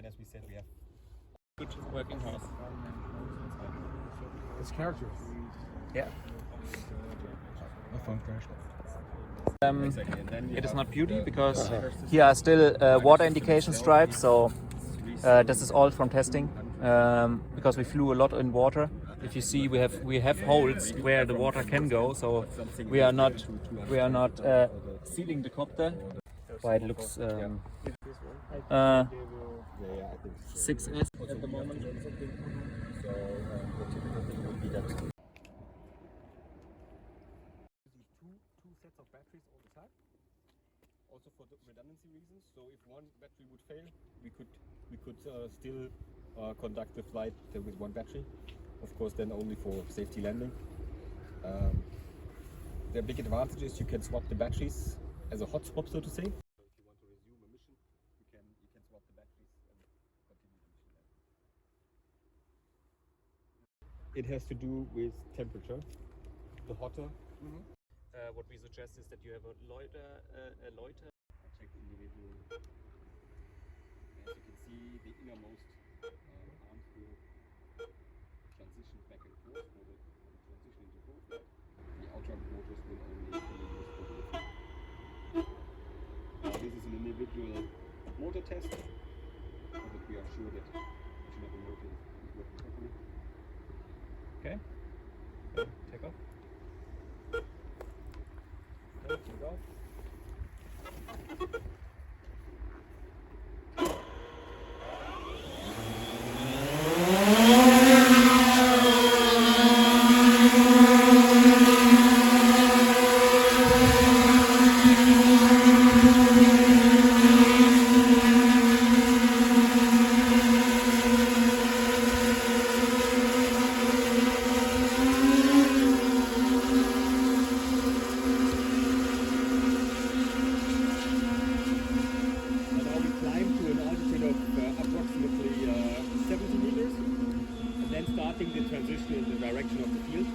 as we said, we have good working house. It's characters. Yeah. My phone crashed. It is not beauty because here are still water indication stripes, so this is all from testing because we flew a lot in water. If you see, we have holes where the water can go, so we are not sealing the copter. Why it looks 6S at the moment. So the typical thing would be that. Two sets of batteries all the time. Also for the redundancy reasons. So if one battery would fail, we could still conduct the flight with one battery. Of course, then only for safety landing. The big advantage is you can swap the batteries as a hot swap, so to say. So if you want to resume a mission, you can swap the batteries and continue the mission. It has to do with temperature. The hotter. What we suggest is that you have a loiter. I checked individual. As you can see, the innermost arms will transition back and forth for the transition into full flight. The outer motors will only be used for the lift. This is an individual motor test, so that we are sure that each and every motor is working properly. Okay. Take off. Okay, take off. Starting the transition in the direction of the field.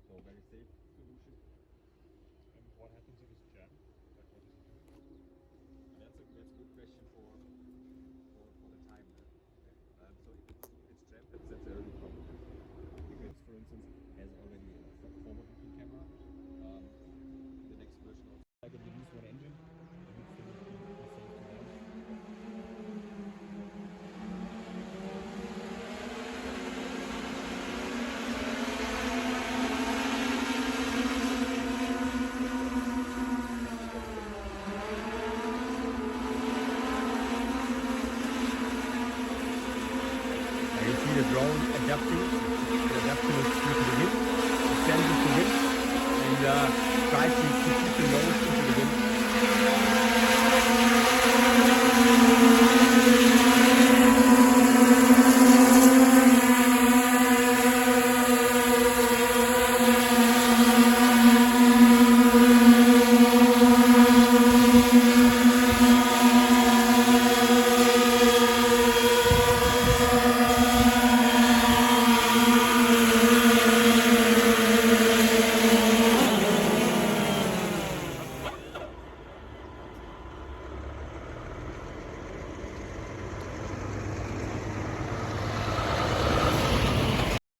So very safe solution. And what happens if it's jammed? Like what is it? That's a good question for the time. So if it's jammed, that's a early problem. Because for instance has already a forward-looking camera. The next version of like a use one engine. You see the drone adapting.